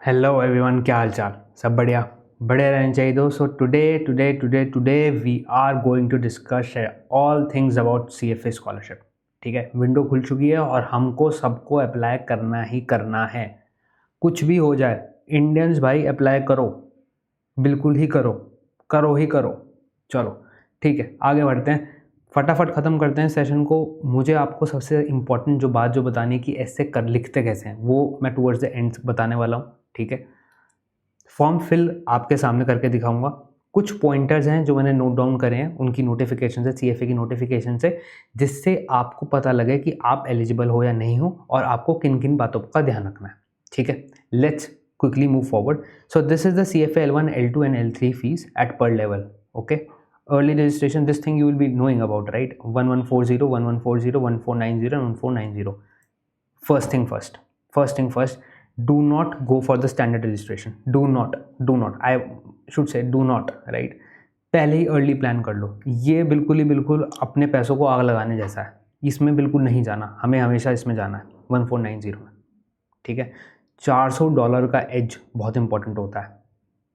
Hello everyone, क्या हाल चाल? सब बढ़िया बढ़िया रहना चाहिए दोस्तों। Today we are going to discuss all things about CFA scholarship. ठीक है, विंडो खुल चुकी है और हमको सबको अप्लाई करना ही करना है। कुछ भी हो जाए इंडियंस भाई अप्लाई करो, बिल्कुल ही करो, करो ही करो। चलो ठीक है, आगे बढ़ते हैं, फटाफट ख़त्म करते हैं सेशन को। मुझे आपको सबसे इम्पॉर्टेंट जो बात जो बतानी है कि ऐसे कर लिखते कैसे हैं, वो मैं टूवर्ड्स द एंड बताने वाला हूँ। ठीक है, फॉर्म फिल आपके सामने करके दिखाऊंगा। कुछ पॉइंटर्स हैं जो मैंने नोट डाउन करे हैं उनकी नोटिफिकेशन से, CFA की नोटिफिकेशन से, जिससे आपको पता लगे कि आप एलिजिबल हो या नहीं हो और आपको किन किन बातों का ध्यान रखना है। ठीक है, let's quickly move forward. So this is the CFA L1, L2 and L3 fees at per level. Okay, early registration, this thing you will be knowing about, right? 1140, 1140, 1490 and 1490. First thing first, do not go for the standard registration. Do not, I should say do not, right? पहले ही early plan कर लो। ये बिल्कुल अपने पैसों को आग लगाने जैसा है, इसमें बिल्कुल नहीं जाना, हमें हमेशा इसमें जाना है 1490 में। ठीक है, $400 का एज बहुत इंपॉर्टेंट होता है।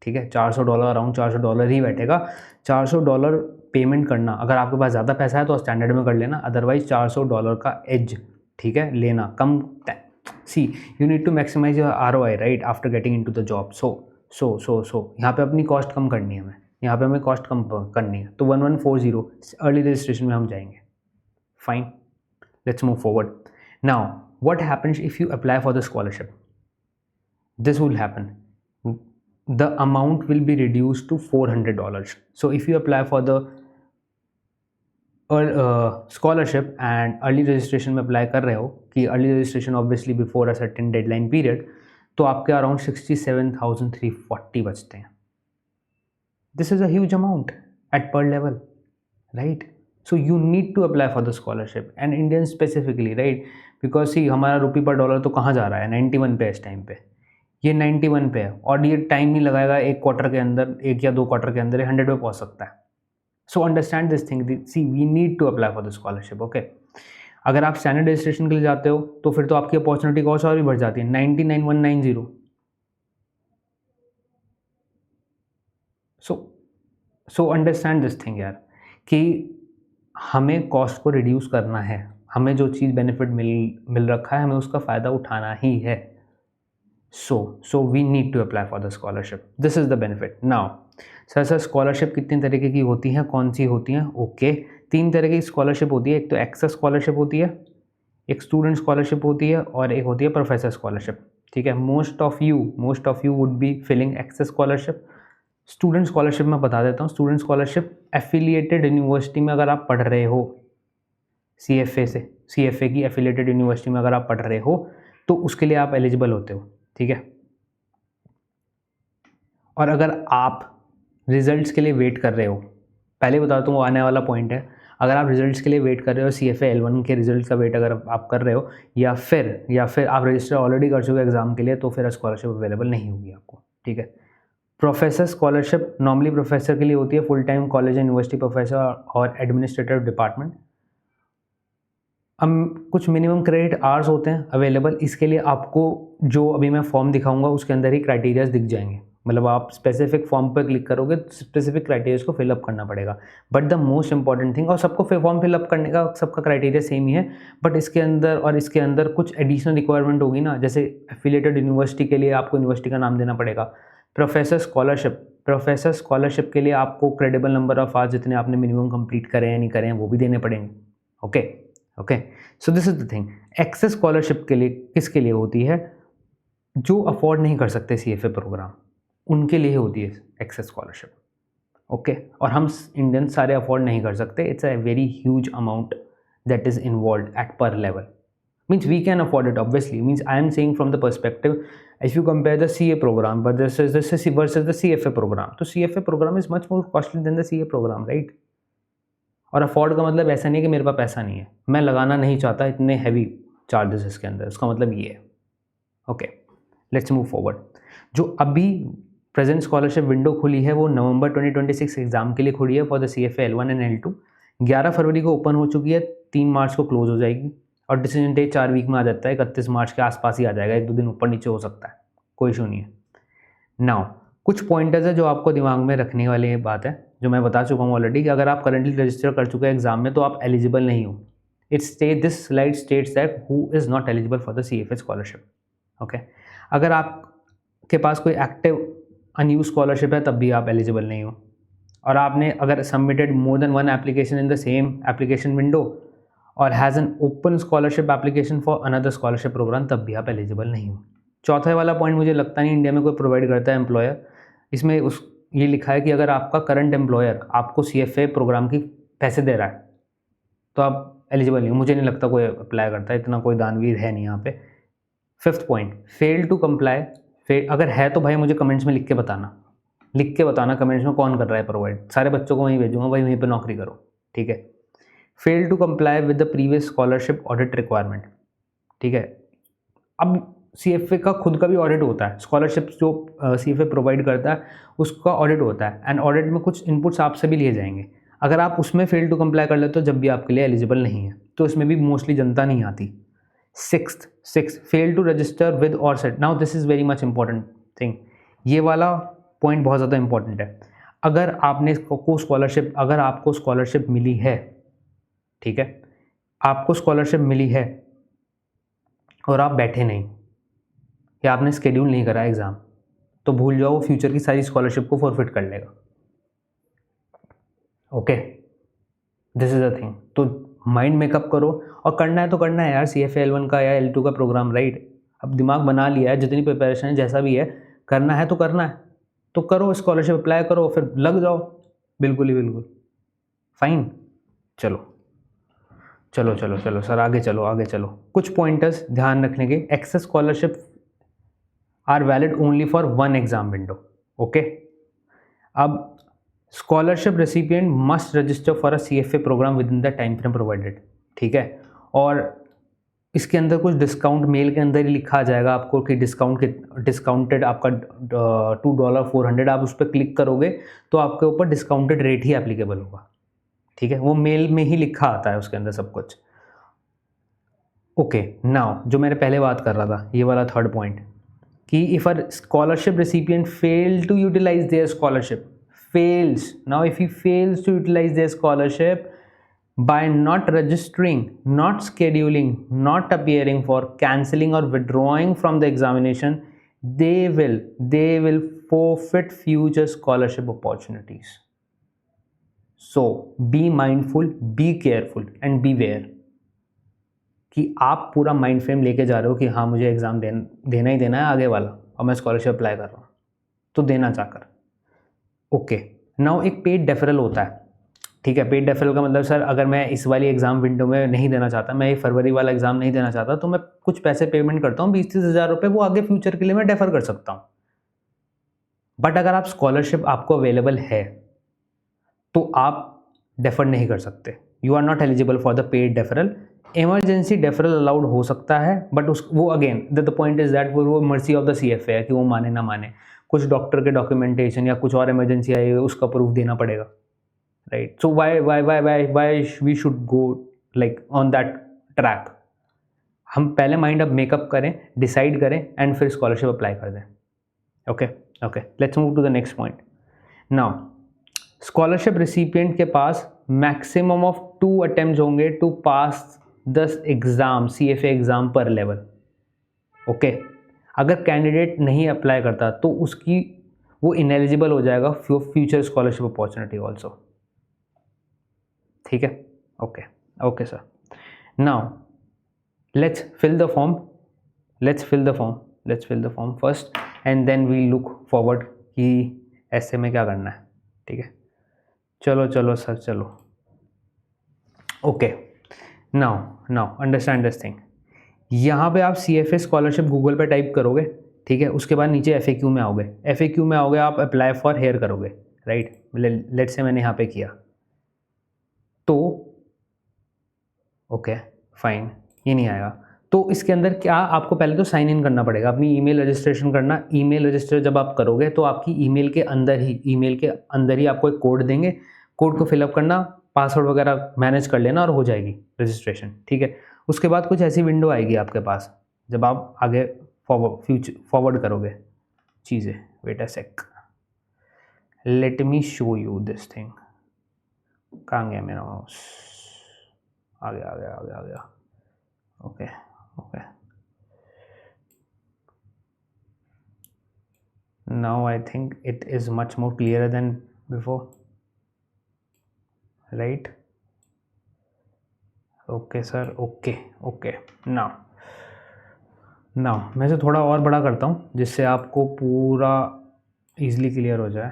ठीक है, $400, अराउंड $400 ही बैठेगा। $400 पेमेंट करना, अगर आपके पास ज़्यादा पैसा है तो स्टैंडर्ड में कर लेना, अदरवाइज $400 का एज, ठीक है, लेना कम। See you need to maximize your ROI right after getting into the job. So यहाँ पे अपनी कॉस्ट कम करनी है, यहाँ पे हमें कॉस्ट कम करनी है, तो 1140 अर्ली रजिस्ट्रेशन में हम जाएंगे। Fine, let's move forward. Now what happens if you apply for the scholarship? This will happen, the amount will be reduced to $400. So if you apply for the scholarship and early registration में apply कर रहे हो, कि early registration obviously before a certain deadline period, तो आपके around 67,340 बचते हैं। This is a huge amount at per level, right? So you need to apply for the scholarship and Indian specifically, right? Because see हमारा रुपी पर dollar तो कहाँ जा रहा है, 91 पे इस टाइम पे, ये 91 पे है और ये टाइम नहीं लगाएगा, एक क्वार्टर के अंदर, एक या दो क्वार्टर के अंदर 100 पे पहुंच सकता है। So understand this thing, see we need to apply for the scholarship. Okay, अगर आप स्टैंडर्ड रजिस्ट्रेशन के लिए जाते हो तो फिर तो आपकी अपॉर्चुनिटी कॉस्ट और भी बढ़ जाती है, 99,190। सो अंडरस्टैंड दिस थिंग यार, कि हमें कॉस्ट को रिड्यूस करना है, हमें जो चीज़ बेनिफिट मिल रखा है हमें उसका फ़ायदा उठाना ही है। So we need to apply for the scholarship. This is the benefit. Now, sir scholarship कितनी तरीके की होती हैं, कौन सी होती हैं? ओके, 3 तरह की स्कॉलरशिप होती है। एक तो एक्सेस स्कॉलरशिप होती है, एक स्टूडेंट स्कॉलरशिप होती है और एक होती है प्रोफेसर स्कॉलरशिप। ठीक है, most of you would be filling access scholarship. Student scholarship मैं बता देता हूँ। स्टूडेंट स्कॉलरशिप एफिलिएटेड यूनिवर्सिटी में अगर आप पढ़ रहे हो, CFA की एफिलिएटेड यूनिवर्सिटी में अगर आप पढ़ रहे हो तो उसके लिए आप एलिजिबल होते हो। ठीक है, और अगर आप रिजल्ट्स के लिए वेट कर रहे हो, पहले बता दूँ वो आने वाला पॉइंट है, अगर आप रिजल्ट्स के लिए वेट कर रहे हो, CFA L1 के रिजल्ट का वेट अगर आप कर रहे हो, या फिर आप रजिस्टर ऑलरेडी कर चुके हो एग्जाम के लिए, तो फिर स्कॉलरशिप अवेलेबल नहीं होगी आपको। ठीक है, प्रोफेसर स्कॉलरशिप नॉर्मली प्रोफेसर के लिए होती है, full time college university professor और एडमिनिस्ट्रेटिव डिपार्टमेंट। कुछ मिनिमम क्रेडिट आवर्स होते हैं अवेलेबल, इसके लिए आपको जो अभी मैं फॉर्म दिखाऊंगा उसके अंदर ही क्राइटेरियाज दिख जाएंगे, मतलब आप स्पेसिफिक फॉर्म पर क्लिक करोगे तो स्पेसिफिक क्राइटेरियाज को फिलअप करना पड़ेगा। But the most important thing, और सबको फॉर्म फिलअप करने का सबका क्राइटेरिया सेम ही है, बट इसके अंदर कुछ एडिशनल रिक्वायरमेंट होगी ना, जैसे एफिलिएटेड यूनिवर्सिटी के लिए आपको यूनिवर्सिटी का नाम देना पड़ेगा। प्रोफेसर स्कॉलरशिप के लिए आपको क्रेडिबल नंबर ऑफ आवर्स जितने आपने मिनिमम कंप्लीट करे हैं नहीं करे हैं वो भी देने पड़ेंगे। Okay, so this is the thing. Access scholarship के लिए किसके लिए होती है? जो अफोर्ड नहीं कर सकते CFA प्रोग्राम, उनके लिए होती है एक्सेस स्कॉलरशिप। ओके, और हम इंडियन सारे अफोर्ड नहीं कर सकते। It's a very huge amount that is involve at par level. Means we can afford it obviously, means I am saying from the perspective if you compare the CA program but this is versus the CFA program, तो CFA program is much more costly than the CA program, right? और afford का मतलब ऐसा नहीं है कि मेरे पास पैसा नहीं है, मैं लगाना नहीं चाहता इतने हैवी चार्जेस इसके अंदर, उसका मतलब ये है। Okay, let's move forward. जो अभी प्रेजेंट स्कॉलरशिप विंडो खुली है वो नवंबर 2026 एग्जाम के लिए खुली है for the CFA L1 and L2। 11 फरवरी को ओपन हो चुकी है, 3 मार्च को क्लोज हो जाएगी और डिसीजन डे 4 वीक में आ जाता है, 31 मार्च के आसपास ही आ जाएगा, 1-2 दिन ऊपर नीचे हो सकता है, कोई इशू नहीं है। नाउ कुछ पॉइंटर्स है जो आपको दिमाग में रखने वाली बात है, जो मैं बता चुका हूँ ऑलरेडी कि अगर आप करंटली रजिस्टर कर चुके हैं एग्जाम में तो आप एलिजिबल नहीं हो. This slide states that who is not eligible for the CFA scholarship. Okay, अगर आपके पास कोई एक्टिव अनयूज स्कॉलरशिप है तब भी आप एलिजिबल नहीं हो, और आपने अगर submitted more than one application in the same application window और has an open scholarship application for another scholarship program तब भी आप एलिजिबल नहीं हो. चौथा वाला पॉइंट मुझे लगता नहीं इंडिया में कोई प्रोवाइड करता है एम्प्लॉयर. इसमें ये लिखा है कि अगर आपका करंट एम्प्लॉयर आपको CFA प्रोग्राम की पैसे दे रहा है तो आप एलिजिबल नहीं हो. मुझे नहीं लगता कोई अप्लाई करता है, इतना कोई दानवीर है नहीं यहाँ पे. Fifth point, fail to comply. अगर है तो भाई मुझे कमेंट्स में लिख के बताना कमेंट्स में कौन कर रहा है प्रोवाइड. सारे बच्चों को वहीं भेजूंगा, भाई वहीं पे नौकरी करो. ठीक है. Fail to comply with the previous scholarship audit requirement. ठीक है. अब CFA का खुद का भी ऑडिट होता है, स्कॉलरशिप जो CFA प्रोवाइड करता है उसका ऑडिट होता है, एंड ऑडिट में कुछ इनपुट्स आपसे भी लिए जाएंगे. अगर आप उसमें फेल टू कंप्लाई कर लेते हो जब भी आपके लिए एलिजिबल नहीं है, तो इसमें भी मोस्टली जनता नहीं आती. Six, fail to register with और set. Now this is very much important thing. ये वाला पॉइंट बहुत ज़्यादा इंपॉर्टेंट है. अगर आपको स्कॉलरशिप मिली है, ठीक है, आपको स्कॉलरशिप मिली है और आप बैठे नहीं या आपने स्केड्यूल नहीं करा एग्ज़ाम, तो भूल जाओ, फ्यूचर की सारी स्कॉलरशिप को फॉरफिट कर लेगा. Okay, this is a thing. तो माइंड मेकअप करो, और करना है तो करना है यार CFA L1 का या L2 का प्रोग्राम, राइट. अब दिमाग बना लिया है, जितनी प्रिपरेशन है जैसा भी है करना है तो करना है, तो करो, स्कॉलरशिप अप्लाई करो, फिर लग जाओ. बिल्कुल ही बिल्कुल फाइन. चलो सर, आगे चलो. कुछ पॉइंटर्स ध्यान रखने के. Access scholarship are valid only for one exam window. Okay. अब scholarship recipient must register for a CFA program within the time frame provided. ठीक है. और इसके अंदर कुछ डिस्काउंट मेल के अंदर ही लिखा आ जाएगा आपको कि डिस्काउंटेड आपका $2.400. आप उस पर क्लिक करोगे तो आपके ऊपर डिस्काउंटेड रेट ही एप्लीकेबल होगा. ठीक है, वो मेल में ही लिखा आता है उसके अंदर सब कुछ. ओके. नाउ जो मैंने पहले बात कर रहा था, ये वाला थर्ड पॉइंट, कि if a scholarship recipient fail to utilise their scholarship, if he fails to utilize their scholarship by not registering, not scheduling, not appearing for, cancelling or withdrawing from the examination, they will forfeit future scholarship opportunities. So be mindful, be careful and beware कि आप पूरा mind frame लेके जा रहे हो कि हाँ मुझे एग्ज़ाम देना ही देना है आगे वाला, और मैं स्कॉलरशिप अप्लाई कर रहा हूँ, तो देना चाहकर. ओके. नाउ एक पेड डेफरल होता है. ठीक है. पेड डेफरल का मतलब, सर अगर मैं इस वाली एग्ज़ाम विंडो में नहीं देना चाहता, मैं ये फरवरी वाला एग्ज़ाम नहीं देना चाहता, तो मैं कुछ पैसे पेमेंट करता हूँ, 20-30 हज़ार रुपये, वो आगे फ्यूचर के लिए मैं डेफर कर सकता हूँ. बट अगर आप स्कॉलरशिप आपको अवेलेबल है तो आप डेफर नहीं कर सकते. You are not eligible for the paid deferral. Emergency deferral allowed हो सकता है, बट वो again the point is that वो मर्सी ऑफ द CFA है कि वो माने ना माने. कुछ डॉक्टर के डॉक्यूमेंटेशन या कुछ और इमरजेंसी आई है, उसका प्रूफ देना पड़ेगा, right. So why we should go like on that track. हम पहले माइंड अप मेकअप करें, डिसाइड करें, एंड फिर स्कॉलरशिप अप्लाई कर दें. Okay. Let's move to the next point. Now scholarship recipient के पास मैक्सिमम ऑफ 2 अटेम्प्ट होंगे to pass 10 exam, CFA exam per level. Okay. अगर कैंडिडेट नहीं अप्लाई करता तो वो इनएलिजिबल हो जाएगा फ्यूचर स्कॉलरशिप अपॉर्चुनिटी ऑल्सो. ठीक है. Okay sir. Now let's fill the form first, and then we look forward कि ऐसे में क्या करना है. ठीक है. चलो सर, चलो. Okay. Now understand this thing. यहाँ पे आप CFA स्कॉलरशिप गूगल पे टाइप करोगे. ठीक है. उसके बाद नीचे FAQ में आओगे. आप अप्लाई फॉर हेयर करोगे, राइट. लेट्स से मैंने यहाँ पे किया तो ओके फाइन, ये नहीं आएगा. तो इसके अंदर क्या, आपको पहले तो साइन इन करना पड़ेगा, अपनी ईमेल रजिस्ट्रेशन करना. ईमेल रजिस्टर जब आप करोगे तो आपकी ईमेल के अंदर ही आपको एक कोड देंगे. कोड को फिलअप करना, पासवर्ड वगैरह मैनेज कर लेना और हो जाएगी रजिस्ट्रेशन. ठीक है. उसके बाद कुछ ऐसी विंडो आएगी आपके पास जब आप आगे फॉरवर्ड करोगे. चीज़ें। Wait a sec, let me show you this thing. कहाँ गया मेरा माउस? आ गया आ गया आ गया आ गया। Okay okay, now I think it is much more clearer than before, right? Okay sir, okay okay, now मैं इसे थोड़ा और बड़ा करता हूँ जिससे आपको पूरा इजीली क्लियर हो जाए।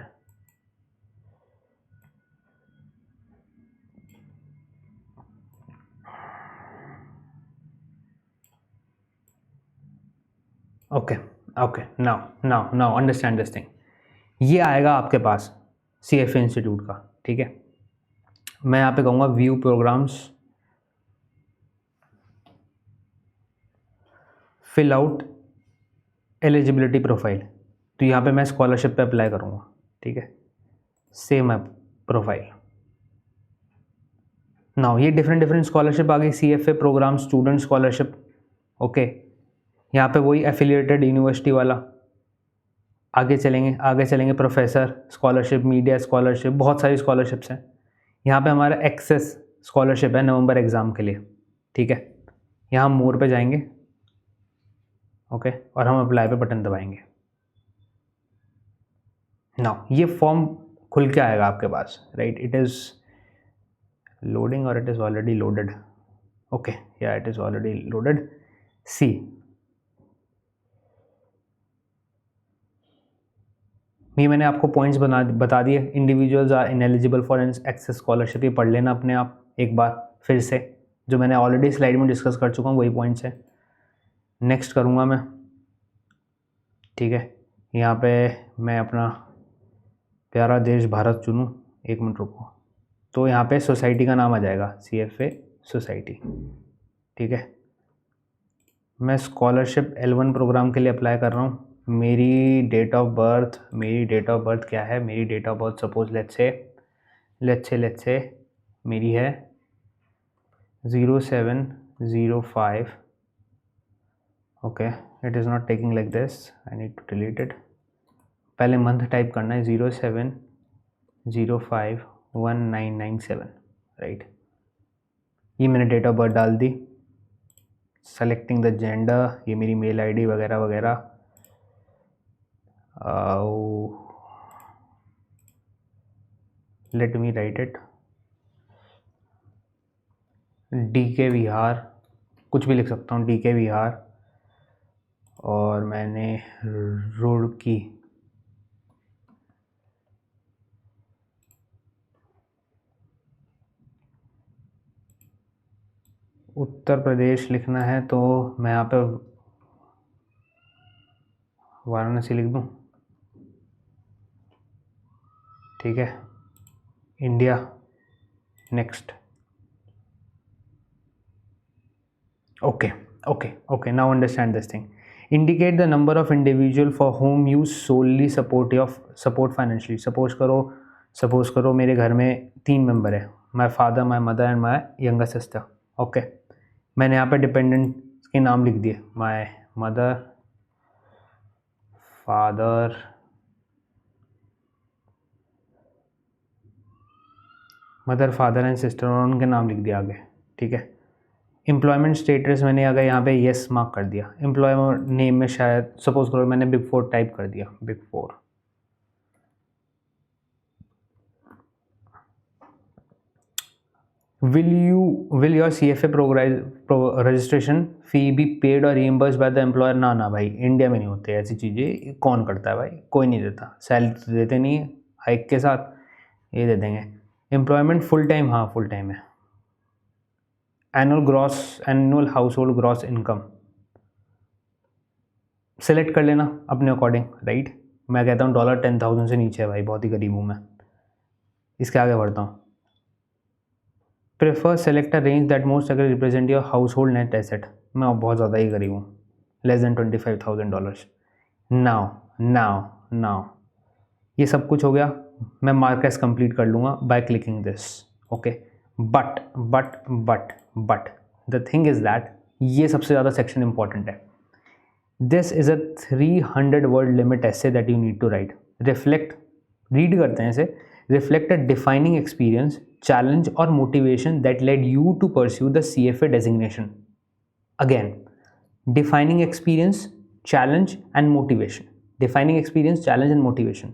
Okay okay, now understand this thing. ये आएगा आपके पास CFA इंस्टीट्यूट का, ठीक है। मैं यहाँ पे कहूँगा view programs, fill out eligibility profile. तो यहाँ पे मैं स्कॉलरशिप पे अप्लाई करूँगा, ठीक है। सेम है प्रोफाइल। नाउ ये डिफरेंट स्कॉलरशिप आ गई, CFA program student scholarship, okay. यहाँ पे वही एफिलिएटेड यूनिवर्सिटी वाला। आगे चलेंगे प्रोफेसर स्कॉलरशिप, मीडिया स्कॉलरशिप, बहुत सारी स्कॉलरशिप्स हैं। यहाँ पे हमारा एक्सेस स्कॉलरशिप है नवंबर एग्ज़ाम के लिए, ठीक है। यहाँ हम मोर पे जाएंगे, ओके, और हम अप्लाई पे बटन दबाएंगे। नाउ ये फॉर्म खुल के आएगा आपके पास, राइट? इट इज़ लोडिंग और it is already loaded, okay, या it is already loaded. See, ये मैंने आपको पॉइंट्स बता दिए। Individuals are ineligible for access scholarship, ये पढ़ लेना अपने आप एक बार फिर से, जो मैंने ऑलरेडी स्लाइड में डिस्कस कर चुका हूँ, वही पॉइंट्स हैं। नेक्स्ट करूँगा मैं, ठीक है। यहाँ पे मैं अपना प्यारा देश भारत चुनूँ, एक मिनट रुको। तो यहाँ पे सोसाइटी का नाम आ जाएगा CFA सोसाइटी, ठीक है। मैं स्कॉलरशिप L1 प्रोग्राम के लिए अप्लाई कर रहा हूँ। मेरी डेट ऑफ बर्थ क्या है? मेरी date of birth suppose let's say मेरी है 0705, okay. It is not taking like this, I need to delete it. पहले मंथ टाइप करना है, 07051997, राइट। ये मैंने डेट ऑफ बर्थ डाल दी। सेलेक्टिंग द जेंडर, ये मेरी मेल ID वगैरह वगैरह। Let me right it, DK Bihar, कुछ भी लिख सकता हूँ, DK बिहार। और मैंने रुड़की, उत्तर प्रदेश लिखना है तो मैं यहाँ पे वाराणसी लिख दूँ, ठीक है। India, next, okay, now understand this thing. Indicate the number of individual for whom you solely support financially. Suppose करो मेरे घर में 3 मेंबर है, my father, my mother and my younger sister, okay. मैंने यहाँ पे डिपेंडेंट के नाम लिख दिए, my mother, father, and sister, और उनके नाम लिख दिया आगे, ठीक है। एम्प्लॉयमेंट स्टेटस मैंने अगर यहाँ पे येस मार्क कर दिया। एम्प्लॉयमेंट नेम में शायद सपोज करो मैंने बिग 4 टाइप कर दिया, big 4। Will your CFA registration fee be paid और रीइंबर्स्ड बाय द एम्प्लॉयर? ना भाई, इंडिया में नहीं होते ऐसी चीज़ें। कौन करता है भाई? कोई नहीं देता। सैलरी तो देते नहीं है हाइक के साथ, ये दे देंगे। एम्प्लॉयमेंट फुल टाइम, हाँ फुल टाइम है। Annual house hold gross income select कर लेना अपने अकॉर्डिंग, राइट। मैं कहता हूँ $10,000 से नीचे है भाई, बहुत ही गरीब हूँ मैं। इसके आगे बढ़ता हूँ। Prefer select a range that most अगर represent your household net asset. मैं बहुत ज़्यादा ही गरीब हूँ, लेस देन $25,000। नाउ ये सब कुछ हो गया। मैं मार्केस कंप्लीट कर लूँगा by clicking this, okay. But the thing is that ये सबसे ज़्यादा सेक्शन इंपॉर्टेंट है। This is a 300 word limit essay that you need to write. Reflect, read करते हैं इसे. Reflect a defining experience, challenge or motivation that led you to pursue the CFA designation. Again, defining experience, challenge and motivation. Defining experience, challenge and motivation.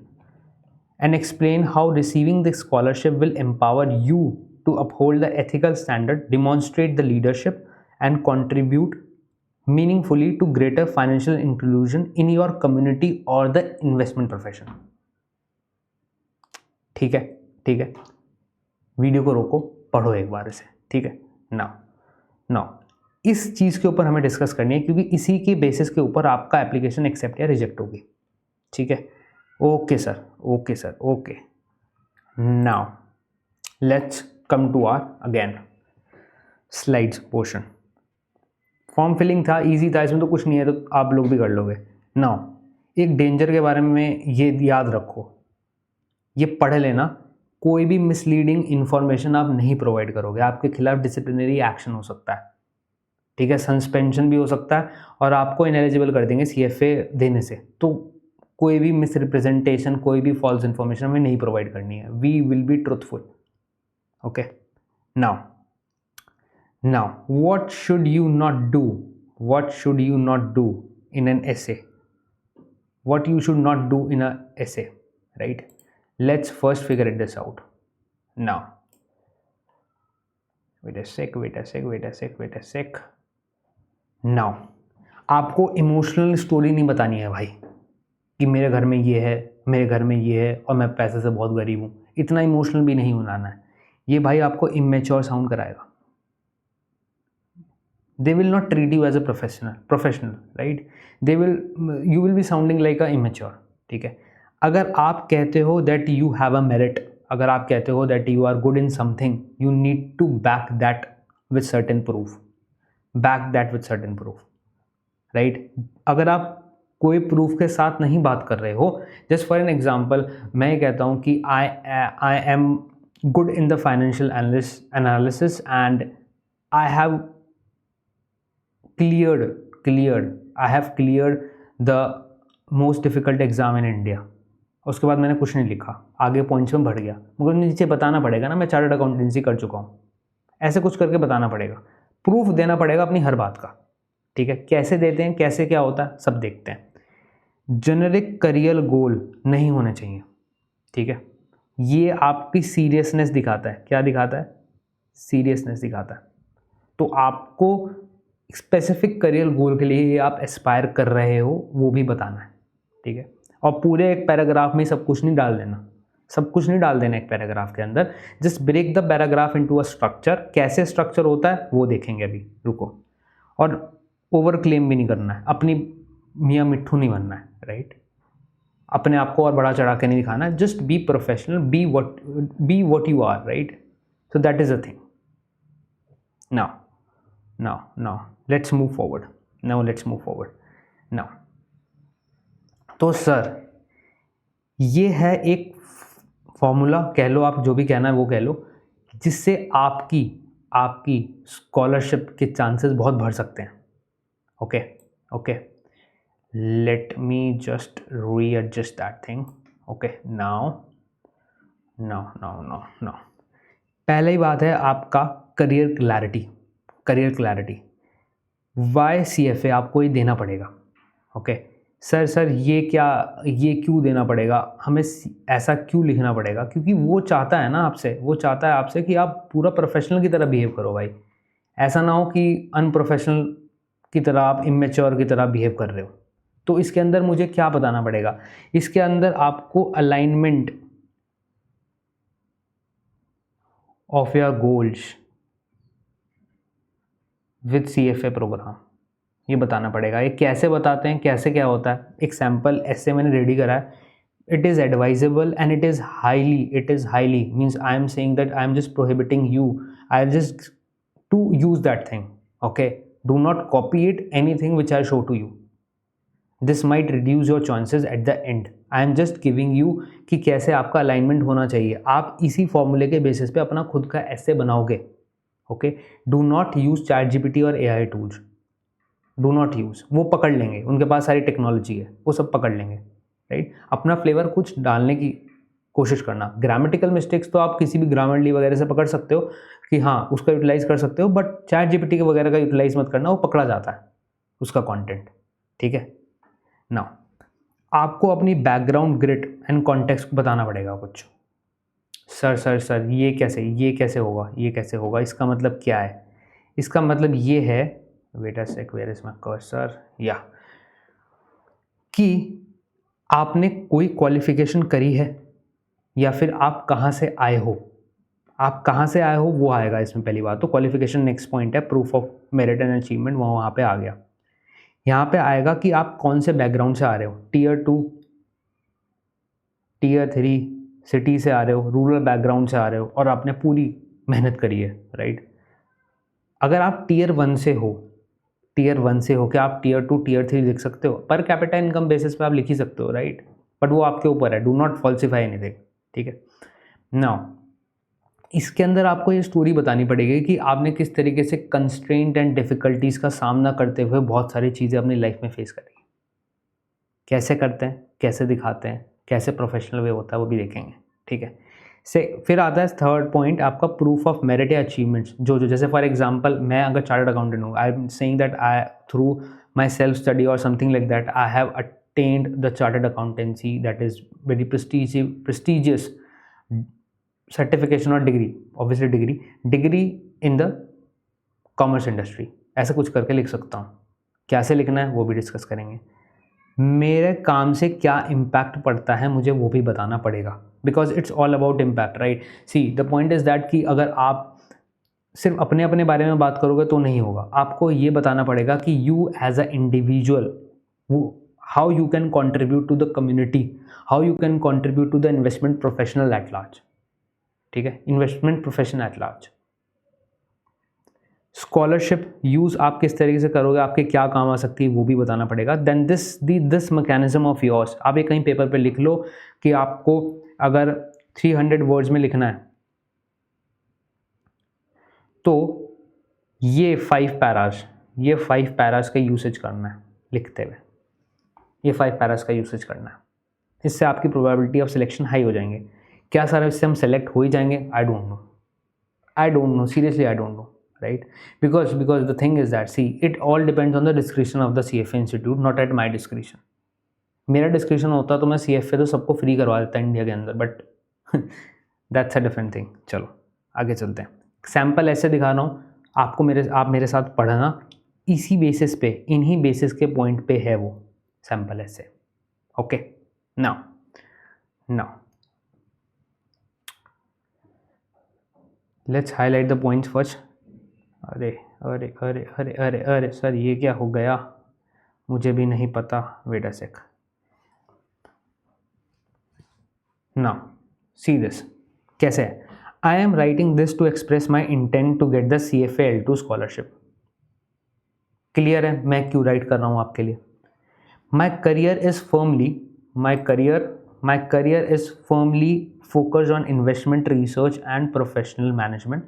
And explain how receiving the scholarship will empower you to uphold the ethical standard, demonstrate the leadership and contribute meaningfully to greater financial inclusion in your community or the investment profession. ठीक है, ठीक है. Video को रोको, पढ़ो एक बार इसे. ठीक है. नाउ इस चीज़ के ऊपर हमें डिस्कस करनी है, क्योंकि इसी के बेसिस के ऊपर आपका एप्लीकेशन एक्सेप्ट या रिजेक्ट होगी. ठीक है. Okay sir, okay sir, okay. Now let's come to our again slides portion. Form filling था, इजी था, इसमें तो कुछ नहीं है, तो आप लोग भी कर लोगे. नाउ एक डेंजर के बारे में ये याद रखो, ये पढ़ लेना, कोई भी मिसलीडिंग इन्फॉर्मेशन आप नहीं प्रोवाइड करोगे, आपके खिलाफ डिसिप्लिनरी एक्शन हो सकता है. ठीक है, सस्पेंशन भी हो सकता है और आपको इनएलिजिबल कर देंगे CFA देने से. तो कोई भी मिसरिप्रेजेंटेशन, कोई भी फॉल्स इन्फॉर्मेशन हमें नहीं प्रोवाइड करनी है. We will be truthful. Okay. Now, what should you not do? What should you not do in an essay? What you should not do in an essay, right? Let's first figure this out. Now, wait a sec. Now, आपको emotional story नहीं बतानी है भाई कि मेरे घर में ये है, मेरे घर में ये है और मैं पैसे से बहुत गरीब हूँ. इतना इमोशनल भी नहीं होना है. ये भाई आपको इमेच्योर साउंड कराएगा. They will not treat you as a professional, right? You will be sounding like a immature. ठीक है. अगर आप कहते हो that you have a merit, अगर आप कहते हो that you are good in something, you need to back that with certain proof. Right? अगर आप कोई प्रूफ के साथ नहीं बात कर रहे हो, जस्ट फॉर एन एग्जाम्पल मैं कहता हूँ कि I am good in the financial analysis and I have cleared the most difficult exam in India. उसके बाद मैंने कुछ नहीं लिखा, आगे पॉइंट्स में बढ़ गया. मुझे नीचे बताना पड़ेगा ना मैं चार्टर्ड अकाउंटेंसी कर चुका हूँ. ऐसे कुछ करके बताना पड़ेगा, प्रूफ देना पड़ेगा अपनी हर बात का. ठीक है. कैसे देते हैं, कैसे क्या होता है, सब देखते हैं. जेनेरिक करियर गोल नहीं होने चाहिए. ठीक है. ये आपकी सीरियसनेस दिखाता है. क्या दिखाता है? सीरियसनेस दिखाता है. तो आपको स्पेसिफिक करियर गोल के लिए आप एस्पायर कर रहे हो वो भी बताना है. ठीक है. और पूरे एक पैराग्राफ में सब कुछ नहीं डाल देना, एक पैराग्राफ के अंदर. Just break the paragraph into a structure. कैसे स्ट्रक्चर होता है वो देखेंगे अभी, रुको. और ओवर क्लेम भी नहीं करना है, अपनी मियाँ मिट्ठू नहीं बनना है. राइट. अपने आप को और बड़ा चढ़ा के नहीं दिखाना है. Just be professional, be what you are. Right. So that is a thing. Now let's move forward. Now तो सर ये है एक फॉर्मूला, कह लो आप, जो भी कहना है वो कह लो, जिससे आपकी स्कॉलरशिप के चांसेस बहुत बढ़ सकते हैं. Okay. Let me just readjust that thing. Okay. Now पहले ही बात है आपका करियर क्लैरिटी. वाई CFA आपको ये देना पड़ेगा. ओके. सर ये क्यों देना पड़ेगा, हमें ऐसा क्यों लिखना पड़ेगा? क्योंकि वो चाहता है आपसे कि आप पूरा प्रोफेशनल की तरह बिहेव करो भाई. ऐसा ना हो कि अनप्रोफेशनल की तरह, आप इमेच्योर की तरह बिहेव कर रहे हो. तो इसके अंदर मुझे क्या बताना पड़ेगा? इसके अंदर आपको alignment of your goals with CFA program, ये बताना पड़ेगा. ये कैसे बताते हैं, कैसे क्या होता है? एक सैम्पल ऐसे मैंने रेडी करा है. It is advisable and it is highly means I am saying that I am just prohibiting you, I just to use that thing. Okay. Do not copy it anything which I show to you. This might reduce your chances at the end. I am just giving you कि कैसे आपका alignment होना चाहिए. आप इसी फॉर्मूले के basis पे अपना खुद का ऐसे बनाओगे. Okay. Do not use ChatGPT और AI tools. Do not use. वो पकड़ लेंगे, उनके पास सारी टेक्नोलॉजी है, वो सब पकड़ लेंगे, राइट। अपना फ्लेवर कुछ डालने की कोशिश करना। ग्रामेटिकल मिस्टेक्स तो आप किसी भी ग्रामरली वगैरह से पकड़ सकते हो कि हाँ उसका यूटिलाइज कर सकते हो, बट चैट जीपीटी के वगैरह का यूटिलाइज मत करना, वो पकड़ा जाता है उसका कंटेंट, ठीक है। नाउ आपको अपनी बैकग्राउंड ग्रिड एंड कॉन्टेक्स्ट बताना पड़ेगा कुछ। सर ये कैसे होगा, ये कैसे होगा, इसका मतलब क्या है? इसका मतलब ये है, wait a sec, where is my cursor, या कि आपने कोई क्वालिफिकेशन करी है या फिर आप कहाँ से आए हो। आप कहाँ से आए हो वो आएगा इसमें पहली बात तो। क्वालिफिकेशन नेक्स्ट पॉइंट है, proof of merit and achievement, वो वहाँ पे आ गया। यहाँ पे आएगा कि आप कौन से बैकग्राउंड से आ रहे हो, टियर 2, टियर 3 सिटी से आ रहे हो, रूरल बैकग्राउंड से आ रहे हो और आपने पूरी मेहनत करी है, राइट। अगर आप टियर 1 से हो, क्या आप टियर 2 टियर 3 लिख सकते हो? पर कैपिटा इनकम बेसिस पे आप लिख ही सकते हो, राइट, बट वो आपके ऊपर है। डू नॉट फॉल्सिफाई एनीथिंग, ठीक है। नाउ इसके अंदर आपको ये स्टोरी बतानी पड़ेगी कि आपने किस तरीके से कंस्ट्रेंट एंड डिफ़िकल्टीज़ का सामना करते हुए बहुत सारी चीज़ें अपनी लाइफ में फेस करी। कैसे करते हैं, कैसे दिखाते हैं, कैसे प्रोफेशनल वे होता है, वो भी देखेंगे, ठीक है। से फिर आता है थर्ड पॉइंट आपका, प्रूफ ऑफ मेरिट या अचीवमेंट्स। जो जैसे फॉर एग्जांपल मैं अगर चार्टर्ड अकाउंटेंट हूँ, I am saying that I through my self study और something like that I have attend the chartered accountancy that is very prestigious certification और degree, obviously degree in the commerce industry, ऐसा कुछ करके लिख सकता हूँ। कैसे लिखना है वो भी डिस्कस करेंगे। मेरे काम से क्या इम्पैक्ट पड़ता है मुझे वो भी बताना पड़ेगा, because it's all about impact, right. See the point is that कि अगर आप सिर्फ अपने अपने बारे में बात करोगे तो नहीं होगा। आपको ये बताना पड़ेगा कि you as a individual how you can contribute to the community, how you can contribute to the investment professional at large, ठीक है, investment profession at large. Scholarship use आप किस तरीके से करोगे, आपके क्या काम आ सकती है वो भी बताना पड़ेगा। Then this mechanism of yours, आप ये कहीं पेपर पे लिख लो कि आपको अगर 300 वर्ड्स में लिखना है तो ये 5 पैराज का यूसेज करना है लिखते हुए, ये 5 पैराज का यूसेज करना है। इससे आपकी प्रोबेबिलिटी ऑफ सिलेक्शन हाई हो जाएंगे। क्या सारा इससे हम सेलेक्ट हो ही जाएंगे? I don't know, seriously I don't know, right, because the thing is that, see, it all depends on the discretion of the CFA institute, not at my discretion. मेरा description होता तो मैं CFA तो सबको free करवा देता India के अंदर, but that's a different thing. चलो आगे चलते हैं। सैम्पल ऐसे दिखा रहा हूँ आपको, आप मेरे साथ पढ़ना, इसी बेसिस पे, इन्हीं बेसिस के पॉइंट पे है वो सैम्पल ऐसे, okay. Now let's highlight the points first. अरे अरे अरे अरे अरे अरे सर ये क्या हो गया, मुझे भी नहीं पता, wait a sec. Now see this कैसे है। I am writing this to express my intent to get the CFA L2 scholarship. Clear है मैं क्यों राइट कर रहा हूँ आपके लिए? My career is firmly focused on investment research and professional management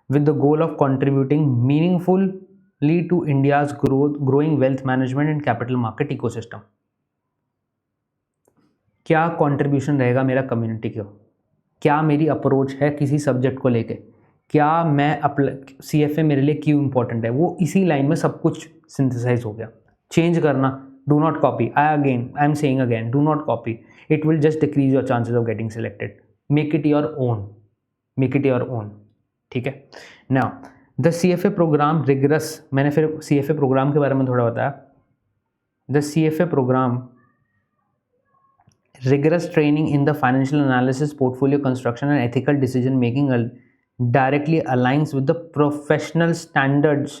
with the goal of contributing meaningfully to India's growing wealth management and capital market ecosystem. क्या contribution रहेगा मेरा कम्युनिटी को? क्या मेरी अप्रोच है किसी सब्जेक्ट को लेके? क्या मैं CFA मेरे लिए क्यों इंपॉर्टेंट है? वो इसी लाइन में सब कुछ सिंथेसाइज हो गया। चेंज करना, do not copy, I am saying again, do not copy, it will just decrease your chances of getting selected. Make it your own, ठीक है। Now the CFA program rigorous, मैंने फिर CFA प्रोग्राम के बारे में थोड़ा बताया। The CFA program rigorous training in the financial analysis, portfolio construction and ethical decision making directly aligns with the professional standards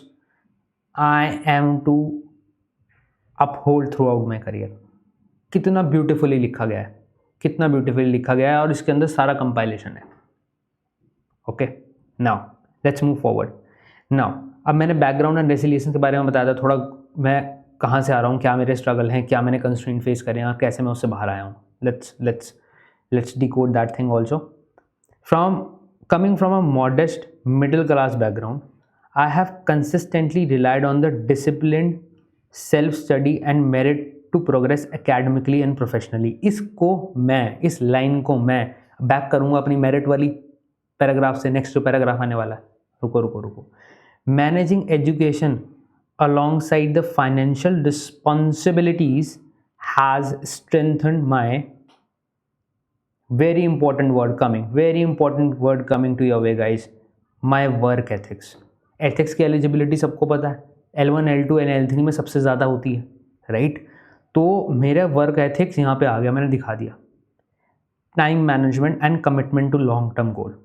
I am to uphold throughout my career. कितना beautifully लिखा गया है, कितना ब्यूटीफुली लिखा गया है, और इसके अंदर सारा कंपाइलेशन है, okay. Now let's move forward. Now अब मैंने बैकग्राउंड एंड रेसिलिएशन के बारे में बताया था, थोड़ा मैं कहाँ से आ रहा हूँ, क्या मेरे स्ट्रगल हैं, क्या मैंने कंस्ट्रेंट फेस करे हैं, कैसे मैं उससे बाहर आया हूँ। let's decode that thing also. Coming from a modest middle class background, I have consistently relied on the disciplined self study and merit to progress academically and professionally. इसको मैं, इस लाइन को मैं बैक करूँगा अपनी मेरिट वाली paragraph से। Next जो पैराग्राफ आने वाला है, रुको, managing education alongside the financial responsibilities has strengthened my, very important word coming to your way guys, my work ethics। Ethics की एलिजिबिलिटी सबको पता है, L1 L2 एंड L3 में सबसे ज़्यादा होती है, राइट। तो मेरा वर्क एथिक्स यहाँ पे आ गया, मैंने दिखा दिया। Time management and commitment to long term goal,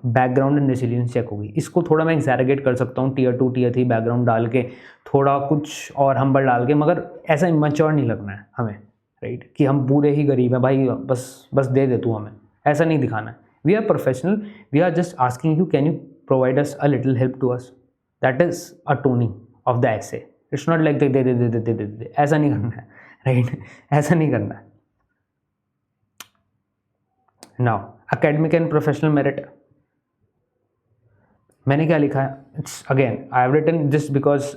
background and resilience check होगी। इसको थोड़ा मैं एक्सैगरेट कर सकता हूँ Tier 2 Tier 3 बैकग्राउंड डाल के, थोड़ा कुछ और हम्बल डाल के, मगर ऐसा इमेच्योर नहीं लगना है हमें, राइट, कि हम पूरे ही गरीब हैं भाई, बस दे तू हमें, ऐसा नहीं दिखाना है। We are professional, we are just asking you can you provide us a little help to us, that is a toning of the essay. It's not like they, ऐसा नहीं करना है, राइट, ऐसा नहीं करना है। Now academic and professional merit, मैंने क्या लिखा है, it's again I have written just because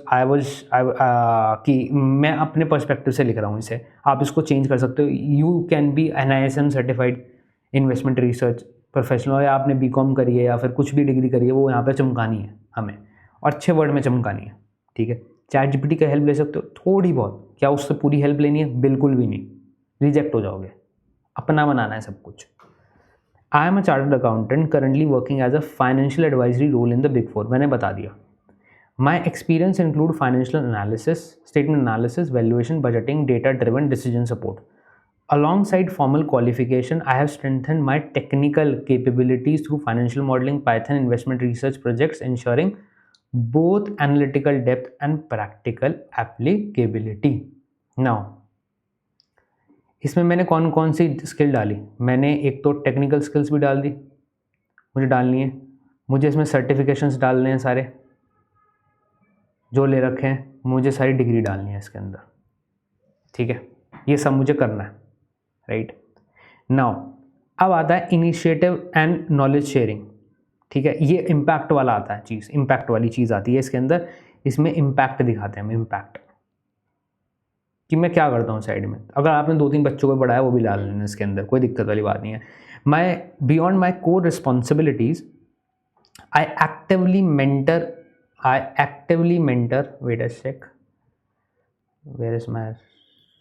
कि मैं अपने पर्सपेक्टिव से लिख रहा हूँ इसे, आप इसको चेंज कर सकते हो। You can be NISM certified investment research professional, या आपने BCom करी है या फिर कुछ भी डिग्री करी है, वो यहाँ पे चमकानी है हमें, और अच्छे वर्ड में चमकानी है, ठीक है। ChatGPT का हेल्प ले सकते हो थोड़ी बहुत, क्या उससे पूरी हेल्प लेनी है? बिल्कुल भी नहीं, रिजेक्ट हो जाओगे। अपना बनाना है सब कुछ। I am a chartered accountant currently working as a financial advisory role in the Big Four, मैंने बता दिया। My experience include financial analysis, statement analysis, valuation, budgeting, data-driven decision support. Alongside formal qualification, I have strengthened my technical capabilities through financial modeling, Python, investment research projects, ensuring both analytical depth and practical applicability. Now, इसमें मैंने कौन कौन सी skill डाली? मैंने एक तो technical skills भी डाल दी, मुझे डालनी है। मुझे इसमें सर्टिफिकेशंस डालने हैं सारे जो ले रखे हैं, मुझे सारी डिग्री डालनी है इसके अंदर, ठीक है। ये सब मुझे करना है, राइट। नाउ अब आता है इनिशिएटिव एंड नॉलेज शेयरिंग, ठीक है। ये इम्पैक्ट वाला आता है चीज़, इम्पैक्ट वाली चीज़ आती है इसके अंदर। इसमें इम्पैक्ट दिखाते हैं हम, इम्पैक्ट कि मैं क्या करता हूँ साइड में। अगर आपने 2-3 बच्चों को पढ़ाया वो भी डाल लेना इसके अंदर, कोई दिक्कत वाली बात नहीं है। My beyond my core responsibilities I actively mentor wait a sec, where is my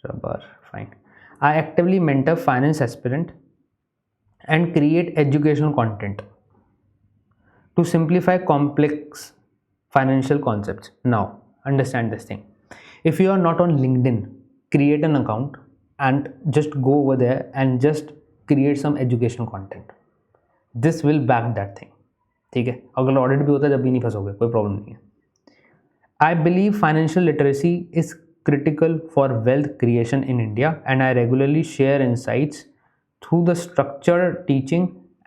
rubber, fine. I actively mentor finance aspirant and create educational content to simplify complex financial concepts. Now, understand this thing. If you are not on LinkedIn, create an account and just go over there and just create some educational content. This will back that thing. ठीक है, अगर audit भी होता है जब भी नहीं फंसोगे, कोई प्रॉब्लम नहीं है। I believe financial literacy is critical for wealth creation in India, and I regularly share insights through the structured teaching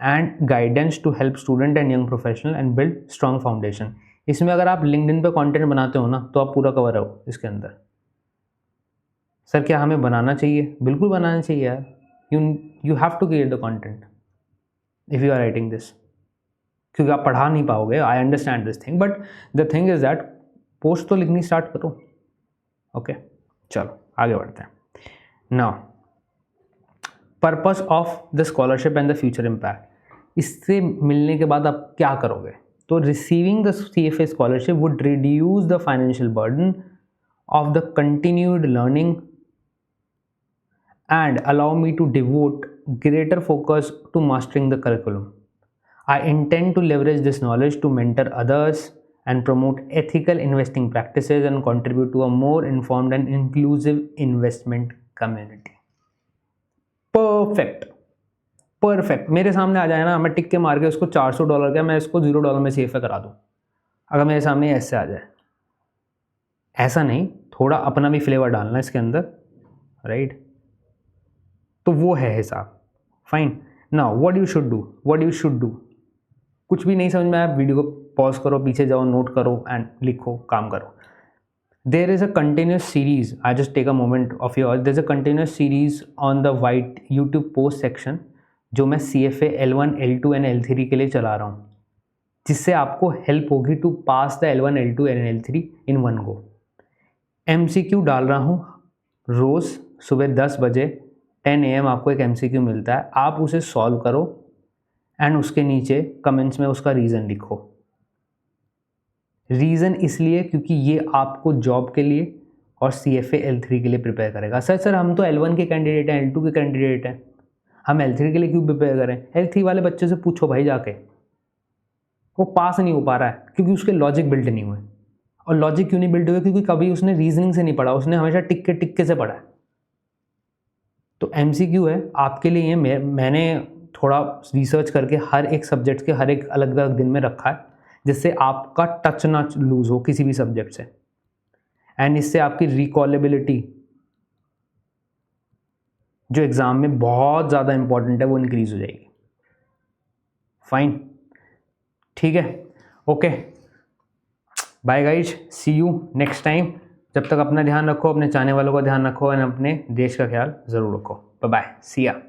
and guidance to help student and young professional and build strong foundation. इसमें अगर आप LinkedIn पे content बनाते हो ना, तो आप पूरा कवर हो इसके अंदर। सर क्या हमें बनाना चाहिए? बिल्कुल बनाना चाहिए यार। You have to create the content if you are writing this, क्योंकि आप पढ़ा नहीं पाओगे। I understand this thing, but the thing is that post तो लिखनी स्टार्ट करो। ओके, चलो आगे बढ़ते हैं। Now purpose of the scholarship and the future impact. इससे मिलने के बाद आप क्या करोगे? तो receiving the CFA scholarship would reduce the financial burden of the continued learning and allow me to devote greater focus to mastering the curriculum. I intend to leverage this knowledge to mentor others and promote ethical investing practices and contribute to a more informed and inclusive investment community. Perfect. मेरे सामने आ जाए ना, मैं टिक के मार के उसको $400 का, मैं इसको $0 में CFA करा दूँ अगर मेरे सामने ऐसे आ जाए। ऐसा नहीं, थोड़ा अपना भी फ्लेवर डालना इसके अंदर, राइट। तो वो है हिसाब। Fine. Now what you should do. कुछ भी नहीं समझ में आया, वीडियो को पॉज करो, पीछे जाओ, नोट करो एंड लिखो, काम करो। There is a continuous series, I just take a moment of your, there is a continuous series on the white YouTube post section जो मैं CFA L1 L2 and L3 के लिए चला रहा हूँ, जिससे आपको हेल्प होगी to pass the L1, L2 and L3 in one go. MCQ डाल रहा हूँ रोज़ सुबह 10 बजे 10 AM आपको एक MCQ मिलता है, आप उसे सॉल्व करो एंड उसके नीचे कमेंट्स में उसका रीज़न लिखो। रीज़न इसलिए क्योंकि ये आपको जॉब के लिए और CFA L3 के लिए प्रिपेयर करेगा। सर हम तो L1 के कैंडिडेट हैं, L2 के कैंडिडेट हैं, हम L3 के लिए क्यों प्रिपेयर करें? L3 वाले बच्चे से पूछो भाई जाके, वो पास नहीं हो पा रहा है क्योंकि उसके लॉजिक बिल्ड नहीं हुए। और लॉजिक क्यों नहीं बिल्ड हुए? क्योंकि कभी उसने रीजनिंग से नहीं पढ़ा, उसने हमेशा टिक्के से पढ़ा है। तो MCQ है आपके लिए। मैंने थोड़ा रिसर्च करके हर एक सब्जेक्ट के हर एक अलग अलग दिन में रखा है, जिससे आपका टच ना लूज़ हो किसी भी सब्जेक्ट से, एंड इससे आपकी रिकॉलेबिलिटी जो एग्ज़ाम में बहुत ज़्यादा इंपॉर्टेंट है वो इंक्रीज़ हो जाएगी। फाइन, ठीक है, okay, bye guys, see you next time. जब तक अपना ध्यान रखो, अपने चाहने वालों का ध्यान रखो एंड अपने देश का ख्याल ज़रूर रखो। बाय बाय, सी या।